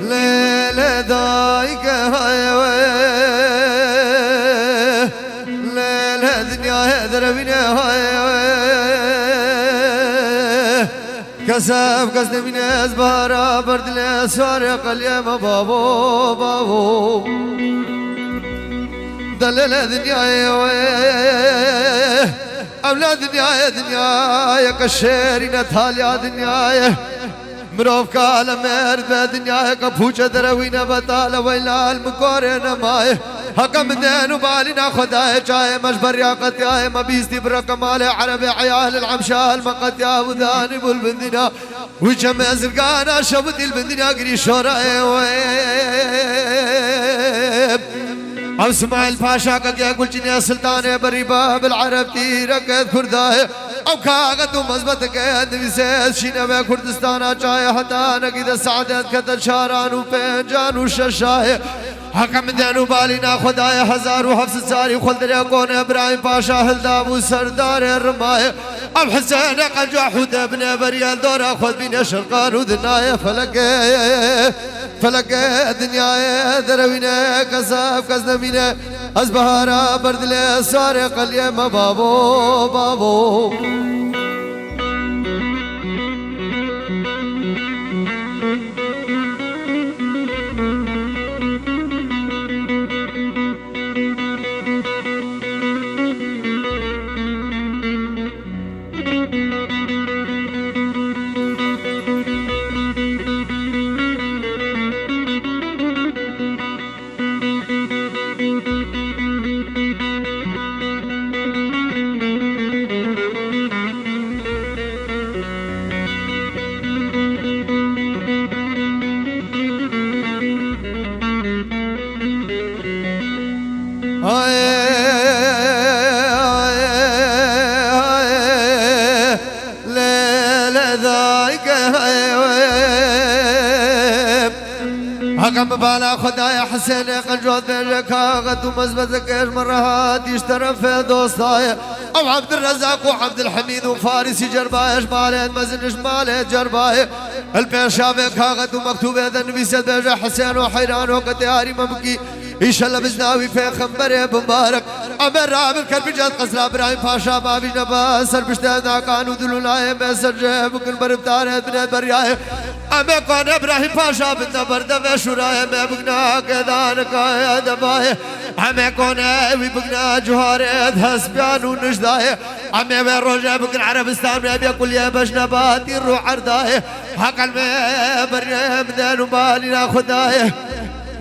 ليلة ضايقة ليلة دنيا دربنا كسب قصد من أزبارة برد لسارق اليوم بابو بابو دلل دنيا أولاد دنيا كشيرين تاليا دنيا مروف كالا مرد دنيا كفوشة دروينا بطالة ويلا المكورين ماي حكم دين وبالنا خداي جاي مجبر يا قتياي ما بيستي بركمال عربي عيال العمشال ما قتيا وذاني بالبندنا وجمع زرقانا شبت البندنا قري شوراي ويب او سمع الباشا كاكيا قل جنيا سلطان بريبا بالعرب تيرك كرداي او كاغت ومزبط كيد بسيس شينا بكردستانا جاي حتى نقيد سعدت كتل شاران وبينجان وششاي حكم دينو بالينا خداي هزار وحفظ ساري خلد يكون ابراهيم باشا هلداب وسردار الرماي ام حسين قجاحود ابن بريال دور اخذ بين شرقان ودناي فلك دنيا دروينا كساب كزنمينا ازبهارا بردلي سارق اليم بابو بابو حكم بالا خدايا حسين قنجوت بركاغت ومزبزك ايش مرات يشترى في دوستاي او عبد الرزاق وعبد الحميد وفارسي جرباي ايش مالت مزنش مالت جرباي البيشا بكاغت ومكتوب هذا النبي سيد بيجا حسين وحيران وقتياري مبكي ان شاء الله بزناوي في خنبر مبارك امر راب كربجات قصر ابراهيم باشا بابي نبا سر بشتنا كانوا دلولاي بسر بكل بربتار ابن برياي اما كان ابراهيم باشا بن برد وشراي ما بقنا كذان كايد باي اما كان وي بقنا جوهر حسبان ونجداي اما بروجا بقنا عربستان ما بيقول يا بشنبات الروح عرداي حق المبر بدن بالنا خداي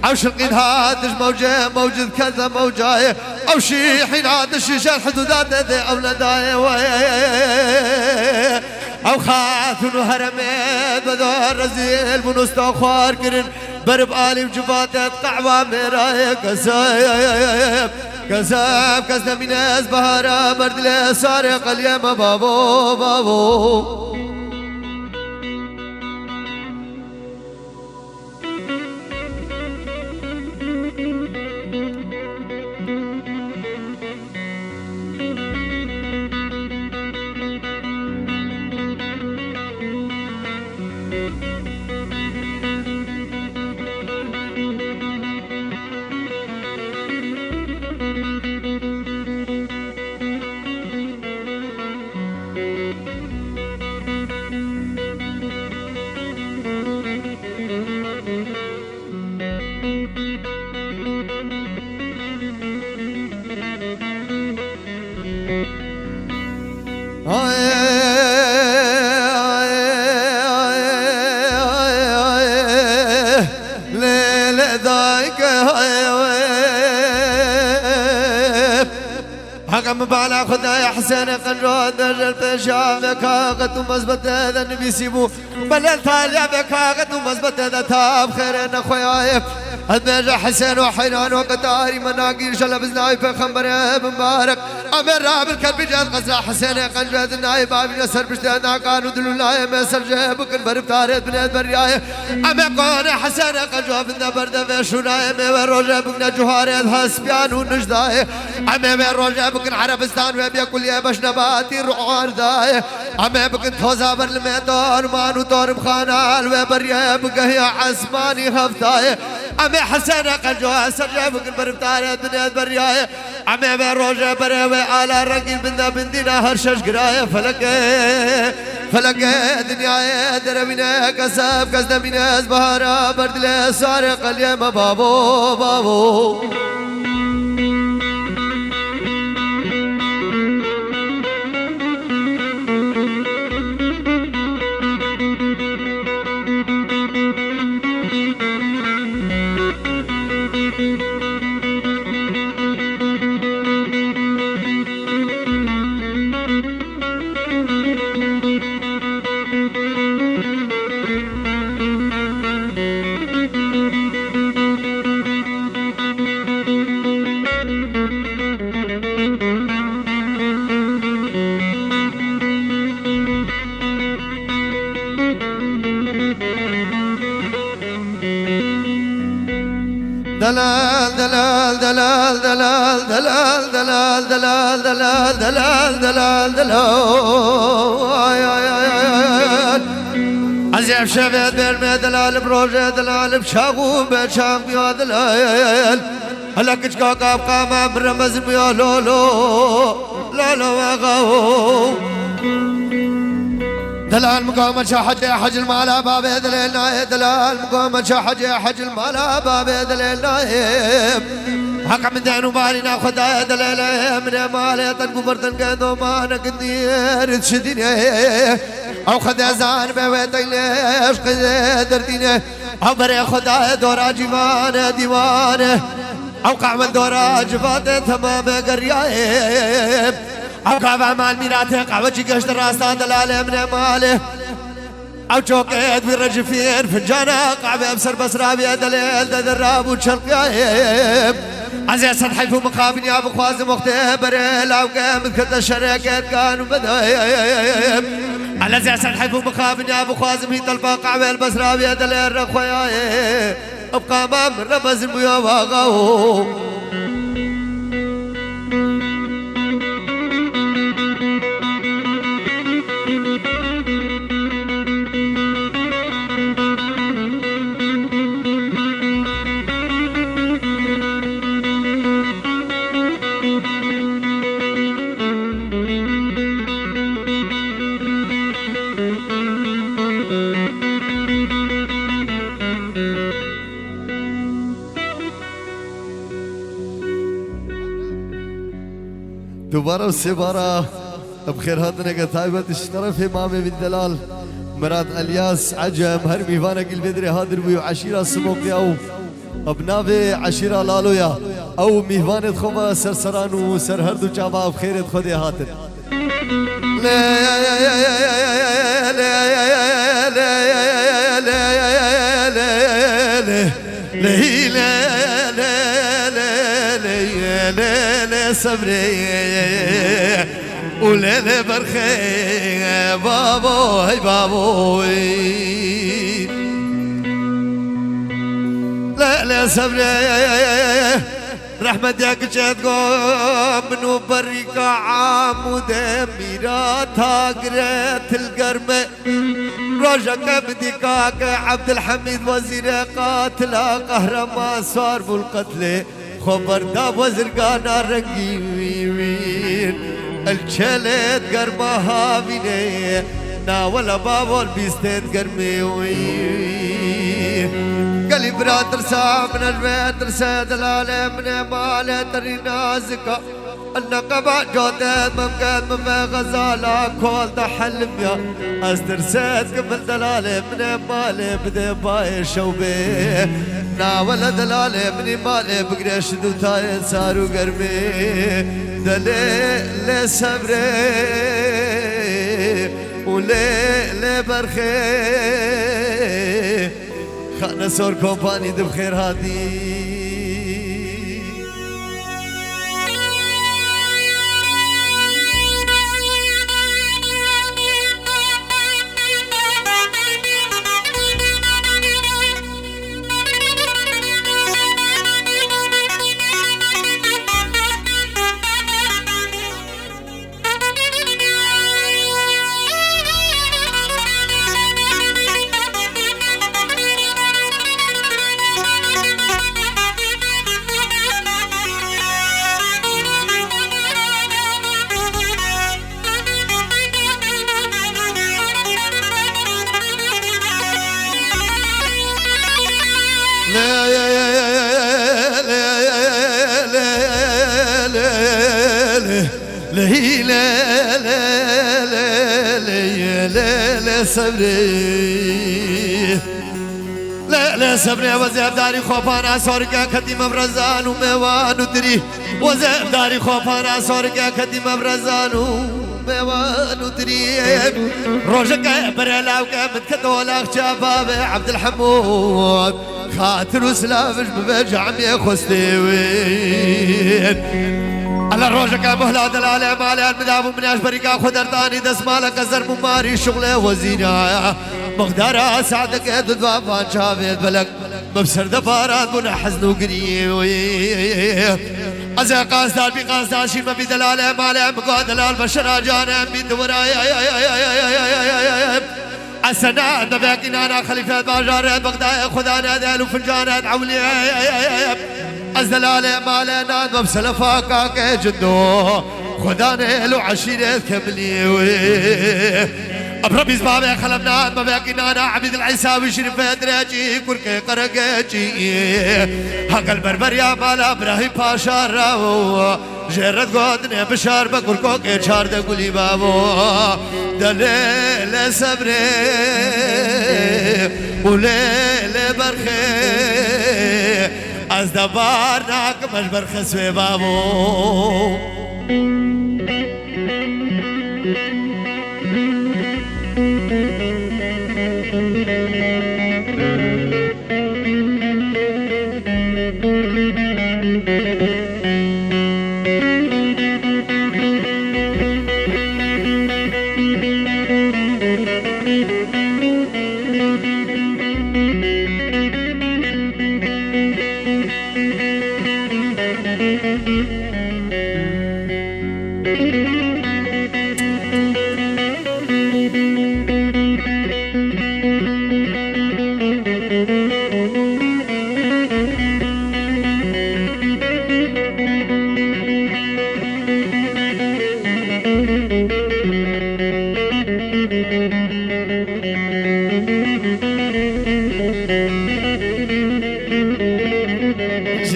او شلقين هادش موجه موجود كذا موجاي او شي حين هادش شال حدودات اولاداي او خاتون هرمي بدور رزيل بنستخوار كرن برب آلي وجباتت قعوة مراي كسايب كساب كسنا من ازبهارا مرد لي سارق اليم بابو بابو حكم بالا خدايا حسين قنجود نجلت شافك هاقت ومزبط هذا النبي سيبو بلل تاليا بك هاقت ومزبط هذا تاب خيرنا خوياي هدبيج حسين وحينان وقتاري مناقير شلب زناي بخمبر مبارك أمر راب الكلب جاد غزة حسين قنجاد النايب بابي نسر بشتنا كانوا دلولاي مسر جيبك البرب تاريد بنيت برياي أمي قون حسين قنجاب النبر دفش وناي مي روجا بكنا جوهاريد هسبيان ونجداي أمي روجا بكن عربستان وبيا كل يبش نباتي روعان داي أمي بكن توزا برلميدان مانو طور بخانال وبريا بقهي عسماني هفتاي أمي حسين قنجاب سرجا بكن برب تاريد بنيت برياي أمي بروجا بريوي على رقي بندا بندنا هرشش قرايا فلقي دنيا دربنا كسب كسنا بناس بهارا بردلي سارق اليوم بابو دلال دلال دلال دلال دلال دلال دلال دلال دلال دلال دلال عزيز شباب برمي دلال بروجة دلال بشاقو بشاق بيا دلال هلا كشكا قاب قاما برمز بيا لولو وغاو دلال مقام شاحج حج المالا باب دلال دلال مقام شاحج حج المالا باب دلال حق من دين وبالي ناخذ دلال من مالي تنقو برتن قدو ما نقدر تشديني او خد ازان بويتي ليش قدرتيني او بري خدا دورا جيوان ديوان او قعمل دورا جفات تمام قريايب او قابع مال ميراته قعوجي قشت راستا دلاله من ماله او شوكيت بالرجفين فنجانا قعبه بسر بسرابي دليل دراب وشرقايب عزيز صدحي فو مقابل يا ابو خوازم مختبر لاو قامت كذا شركات كانوا بدايب على زي صدحي فو مقابل يا ابو خوازم هي طلبه قعبه البسرابي دليل رخويايب ابقى امام رمز المياه واغاو دوباره وسبارة بخير هاتنا قطايبة الشرف إمامي بالدلال مراد الياس عجم هرمي فانا قل بدري هادر بيو عشيرة سموكي أو ابنابي عشيرة لالويا أو ميفانة خوبا سرسران وسرهردو جابا بخير خدي هاتر لا صبري ولا برخي بابوي لا صبري رحمة ياك جدقو منو بريكا عامود ميرات هاقرات القرمة روجك بديكاك عبد الحميد وزير قاتل قهرمان صار بالقتل خبر داب وزرقانا رنقيوين الشلت قرمها بيني ناولا بابول بيستين قرميوين قالي برادر سامن البيت رساد العالم من مالي تري نازكا النقبة جودت ممكن من غزالة كل تحلم يا استرسات قبل دلالي من مالي بدي باي شوبي ناول دلالي من مالي بقريش دوتاي صاروا قرمي دلي صبري ولي برخي خانه سور كومباني دب خير هادي صبري لا صبري وزيب داري خوفانا سوركا كديم برزان وميوان ودري وزيب داري خوفانا سوركا كديم برزان وميوان ودري روجك برلاوكا متكدولا شباب عبد الحمود خاطر وسلافش ببجع مي خستيوين على روجك مهلا دلالة مالي المذاب من أشبريكا خدرتاني دس مالك زر مماري شغله وزينة مقدار سعدك يدد بابان شافيت بلك مبسر دفارات بنا حزن وقريب أزي قاصدار بي قاصدار شير ما بي دلالة مالي مقاد دلال بشرا جانا بيد وراي السنة نبيكين أنا خليفة باجارات بغداد خدانا دالو فنجانات عولي الزلالة مالنا مبسل فاكاك جدو خدانا لو عشيرة كملي أبربي زبابي خلمنا مباكينا أنا عبيد العيساوي شريف درجي كركي قرقجي حق البربر يا مالا إبراهيم باشا راو جرد قدني بشار بكركوك شار دقولي بابو دليل صبري وليل برخي از دبارناك مجبر خسوي بابو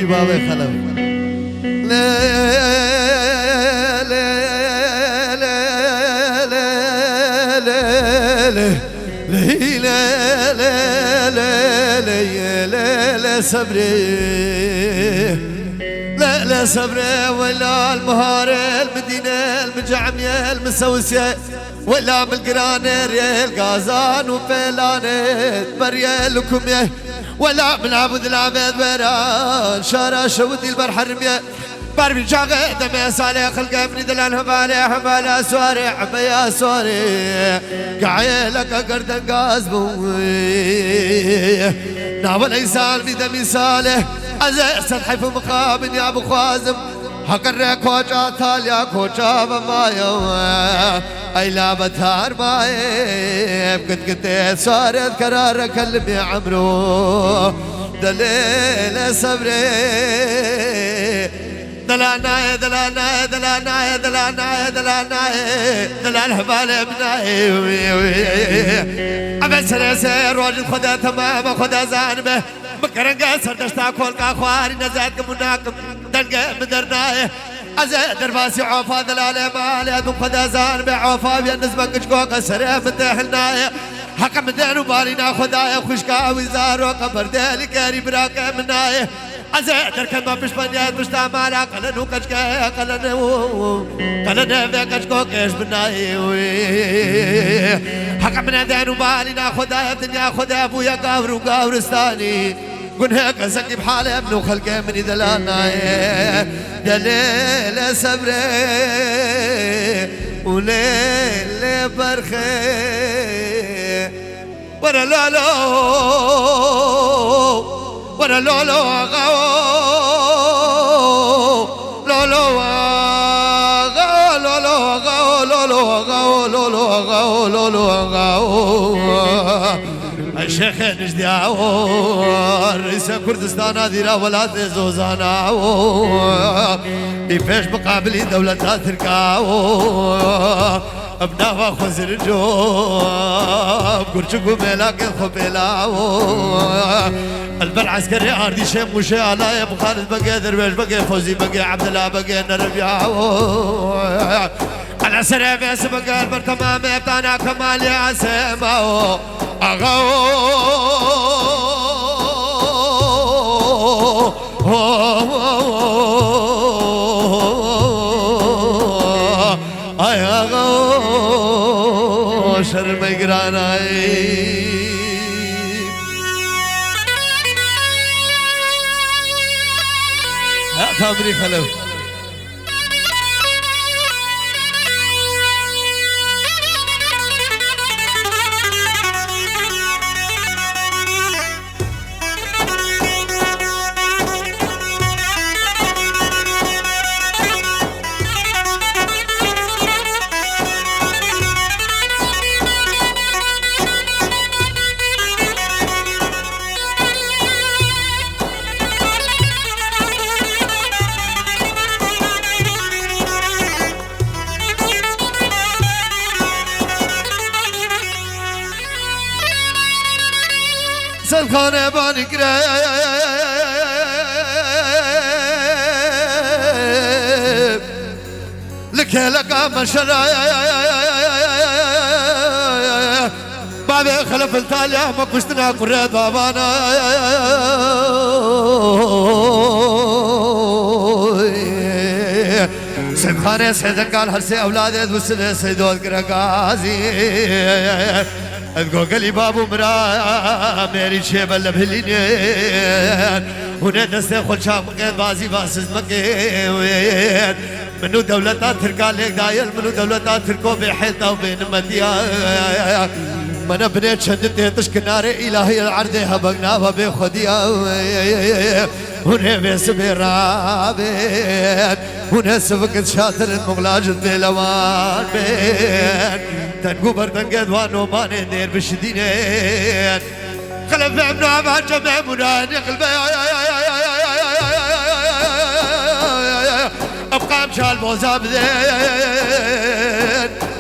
جبابي خلف لا لا لا لا لا لا صبري لا صبري ولا المهارة المدينة المجعمية المسوسية ولا من القرانة ريال قازان وفيلانة بريال وكمية ولا من عبد العباد وران شارع شودي البرحرمية باربي شاغي دمي صالح خلقه من دلال همالة سواري عبيا سواري قعيلك قردن قازبوي ناول إنسان بدمي صالح أزي سطحي في مقابل يا أبو خوازم حقر كوجا تاليا كوجا بمايا أي لا بتهار ماي قد صارت قرار كلمي عمرو دليل صبري دلانا دلانا دلانا دلانا دلانا دلال حبال بناي أبسر سير واجد خدا تمام خدا زانبه مكرنگا سردشتا کول کا خواری نزاد کمناکم دلگا مدرناي أزا درباسي عوفا دلالة مالي أدوم خدا زانبه عوفا بيان نزبك جكوك سريع متحلناي حق مدانو بالينا خدايا خشكا وزارو قبر دالي كاري براكا مناي أزادر كما بشبنيات مشتامالا قلنو كشكا قلنا بكشكو كيش بنايوي حق من دانو بالي ناخدها الدنيا خدها ابويا قاور وقاورستاني قل هيك زكي بحالي ابنو خلقي من دلانا دليل صبري وليل برخي ورا لولو ورا لولو غاو لولو غاو لولو غاو لولو غاو لولو غاو لولو غاو الشيخ نجداو رئيس كردستان هذه ولات زوزانا بفيش مقابل دولة تركاو ابناء خزر الجوب قرشقو ملاك الخبيلاو البر عسكري عردي شيم وشي على ابو خالد بقي درويش بقي فوزي بقي عبد الله بقي نربياو على سريع بس بقى البر تمام بتانا كمال يا سماو اغاو اي اغاو شرم يقراناي تامري خلف خانه بانی کرد لکه لکه مشرا بابی خلف التالیا ما کشتنا کرد بابانا سید خانه سیدنگال هر سی اولاد دوسته سیدود کرگازی اذكر قلي بابو مرا ميري شيبه لبهلينين هنا نستخل شام بازي باسز مكين منو دولتا تركا ليك دايل منو دولتا تركو بحيطه وبين مديا من بنيت شدت تشكنار الهي العرض هبقناها بخديا هنا بسبي رابين هنا سفكت شاطر المغلاجة بلوان بين تنقو بردن قدوان وماني دير بشدينين خلف ابنو عمان جمع مناني قلبي ابقى مشال موزا بذين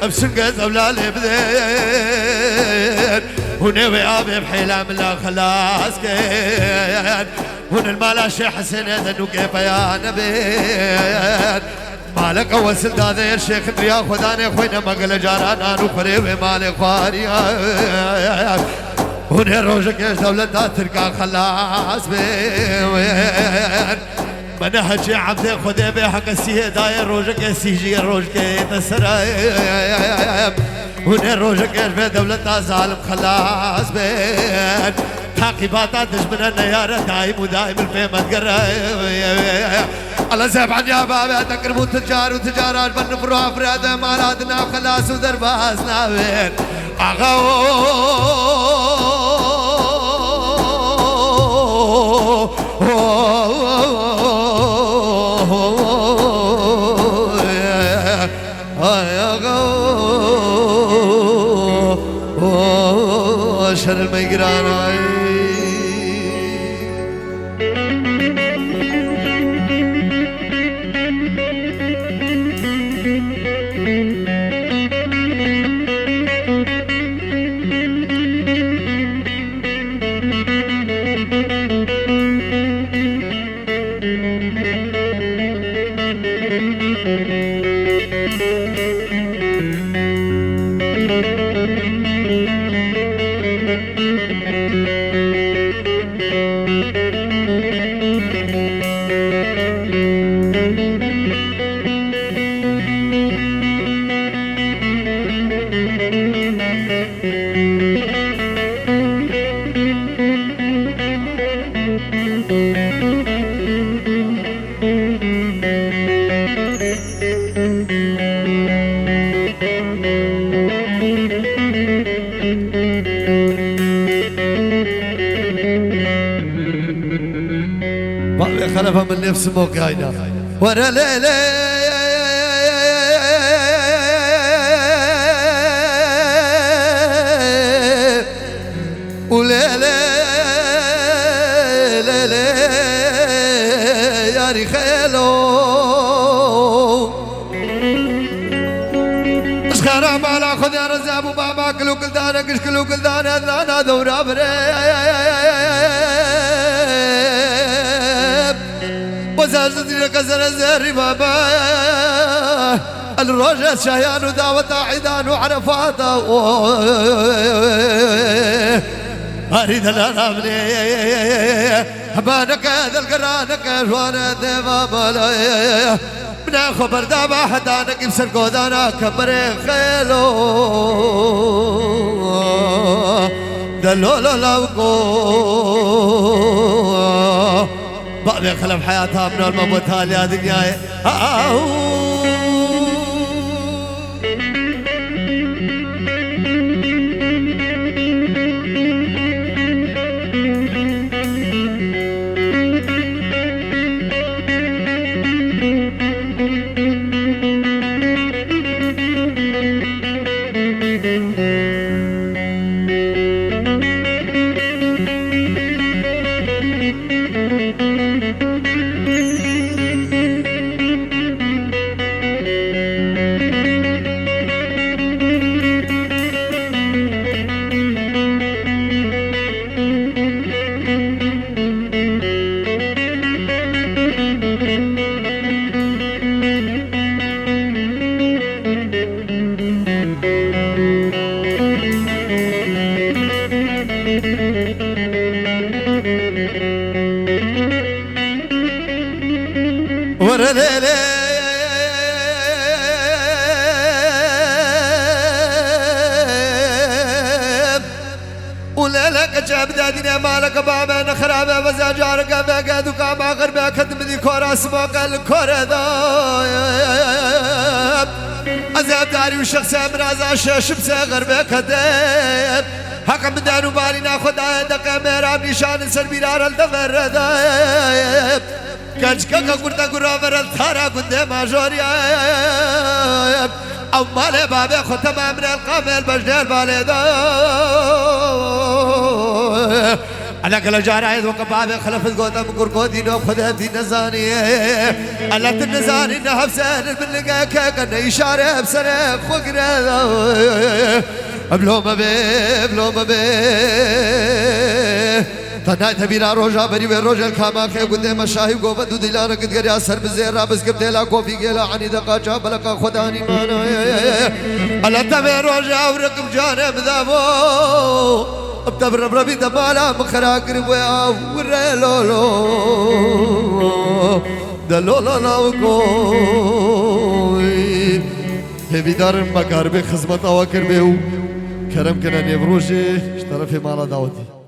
بسنقز اولالي بذين هنا ويابي بحيلة من لا خلاص كين هنا المالاشي حسين اذنو كيف يا نبين مالك اول سلطان يا شيخ ريا خداني خوينا مقل جارانا نخري ومالك خواريا هنا روجك يا دولة تركا خلاص بين منهج عبد خدي بحق السيداي روجك يا سيجي روجك تسراي هنا روجك يا دولة ظالم خلاص بين تعقيبات تجبنا النيارة دايم ودايم الفيمة تقرأ الله زبعن يا بابا تقربوا تجار وتجارات بنفروا أفراد مالاتنا خلاص ودرباسنا وين شر الميقران خلفها من نفس موقعنا ورا ليلي وليلي ليلي يا ريخيلو اشخرا مالا خذ يا رزاب وبابا كلو كلدانا كشكلو كلدانا ذانا دورا بريب وزازتي لكسر الزهر بابا الرجل شهيان ودعوة عيدان وعرفات أريد الأرامني هبانك هذا القرانك جوانا ديما مالا من خبر دابا حدانك يبسر قودانا كبري خيلو دلولو لوكو بابي خلف حياتها من الموت هالي هذه دنياي ورا ليلي وليلك جاب دادينا مالك بابا نخرابا بزاجارك بقى دوكا ما غربا كدم دي كورا سماق الكورا ذاب عذاب داري وشخص امراض شمس غربا كدب حق من دانو بالي ناخد دقا ميرام نشان سربيرار الدفر ذاب كاچكا كورتا كورا الثارا كنت ماجوريا او مال بابي خو تمام من القافل بجدل بالي ذا على كل جارعيد وقبابي خلف القوطة من قرقودي نوب خذها دي نزاني على النزاني نهب سهل من لقاك كان يشارع بسنة خقنا بلو ما بي تنايت بيرا روجا بري روجا الكاماك قدام الشاهي قوة دو ديلانا قد قريا سر بزير رابس قبتلا كوفي قيلا عني دقا جاب لقا خداني مانا على تبي روجا ورقم جانب ذابو ابتبر بربي دمالا مخرا قربوا ورلولو دلولا لاوكوي هبي دار مكار بخدمة أواكر بيو كرم كنا نبروجي اشترى في مالا داوتي